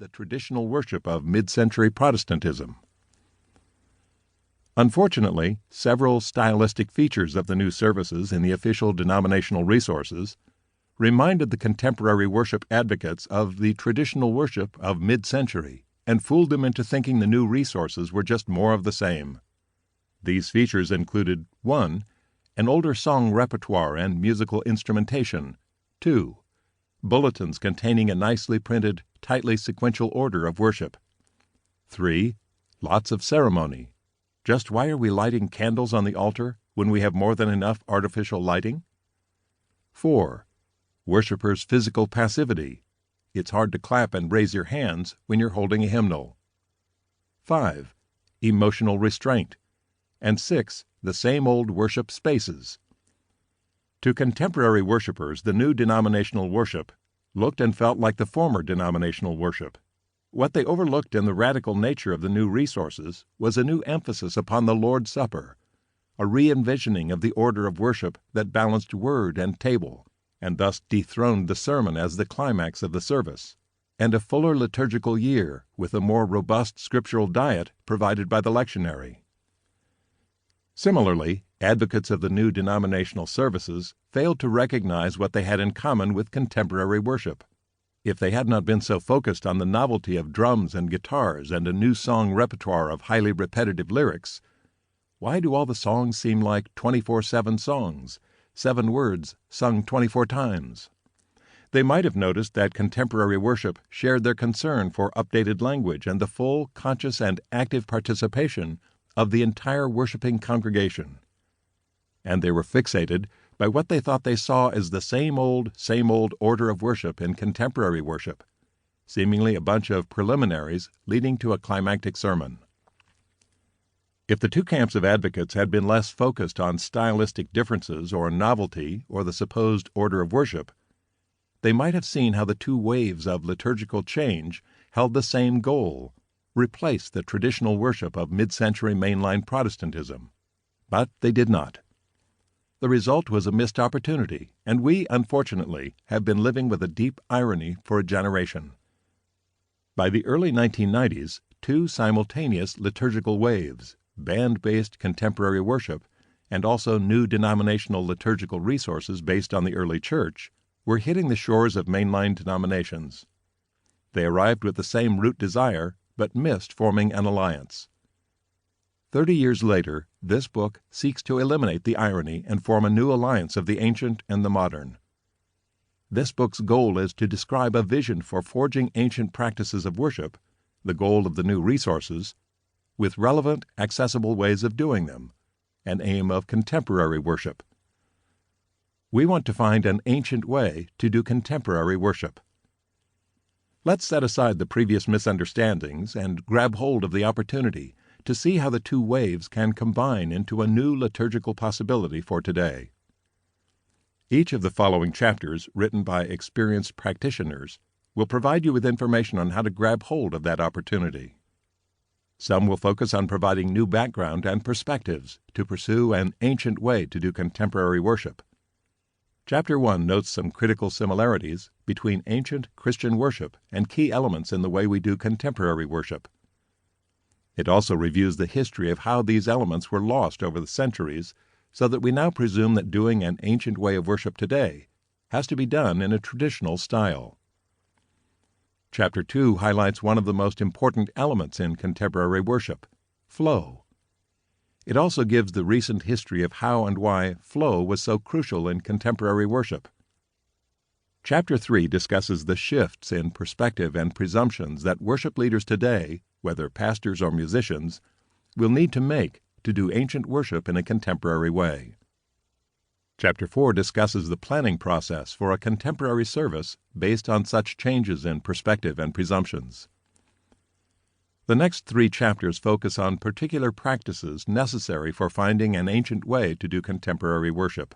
the traditional worship of mid-century Protestantism. Unfortunately, several stylistic features of the new services in the official denominational resources reminded the contemporary worship advocates of the traditional worship of mid-century and fooled them into thinking the new resources were just more of the same. These features included 1. An older song repertoire and musical instrumentation, 2. Bulletins containing a nicely printed, tightly sequential order of worship, 3. Lots of ceremony. Just why are we lighting candles on the altar when we have more than enough artificial lighting? 4. Worshippers' physical passivity. It's hard to clap and raise your hands when you're holding a hymnal. 5. Emotional restraint. And 6. The same old worship spaces. To contemporary worshipers, the new denominational worship looked and felt like the former denominational worship. What they overlooked in the radical nature of the new resources was a new emphasis upon the Lord's Supper, a re-envisioning of the order of worship that balanced word and table, and thus dethroned the sermon as the climax of the service, and a fuller liturgical year with a more robust scriptural diet provided by the lectionary. Similarly, advocates of the new denominational services failed to recognize what they had in common with contemporary worship. If they had not been so focused on the novelty of drums and guitars and a new song repertoire of highly repetitive lyrics, why do all the songs seem like 24/7 songs, 7 words sung 24 times? They might have noticed that contemporary worship shared their concern for updated language and the full, conscious, and active participation of the entire worshiping congregation. And they were fixated by what they thought they saw as the same old order of worship in contemporary worship, seemingly a bunch of preliminaries leading to a climactic sermon. If the two camps of advocates had been less focused on stylistic differences or novelty or the supposed order of worship, they might have seen how the two waves of liturgical change held the same goal: replace the traditional worship of mid-century mainline Protestantism. But they did not. The result was a missed opportunity, and we, unfortunately, have been living with a deep irony for a generation. By the early 1990s, two simultaneous liturgical waves, band-based contemporary worship and also new denominational liturgical resources based on the early church, were hitting the shores of mainline denominations. They arrived with the same root desire, but missed forming an alliance. 30 years later, this book seeks to eliminate the irony and form a new alliance of the ancient and the modern. This book's goal is to describe a vision for forging ancient practices of worship, the goal of the new resources, with relevant, accessible ways of doing them, an aim of contemporary worship. We want to find an ancient way to do contemporary worship. Let's set aside the previous misunderstandings and grab hold of the opportunity to see how the two waves can combine into a new liturgical possibility for today. Each of the following chapters, written by experienced practitioners, will provide you with information on how to grab hold of that opportunity. Some will focus on providing new background and perspectives to pursue an ancient way to do contemporary worship. Chapter 1 notes some critical similarities between ancient Christian worship and key elements in the way we do contemporary worship. It also reviews the history of how these elements were lost over the centuries, so that we now presume that doing an ancient way of worship today has to be done in a traditional style. Chapter 2 highlights one of the most important elements in contemporary worship: flow. It also gives the recent history of how and why flow was so crucial in contemporary worship. Chapter 3 discusses the shifts in perspective and presumptions that worship leaders today, whether pastors or musicians, will need to make to do ancient worship in a contemporary way. Chapter 4 discusses the planning process for a contemporary service based on such changes in perspective and presumptions. The next 3 chapters focus on particular practices necessary for finding an ancient way to do contemporary worship.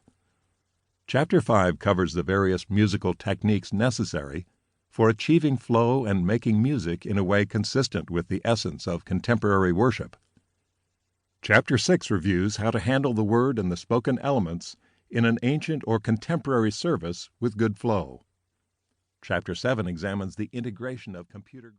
Chapter 5 covers the various musical techniques necessary for achieving flow and making music in a way consistent with the essence of contemporary worship. Chapter 6 reviews how to handle the word and the spoken elements in an ancient or contemporary service with good flow. Chapter 7 examines the integration of computer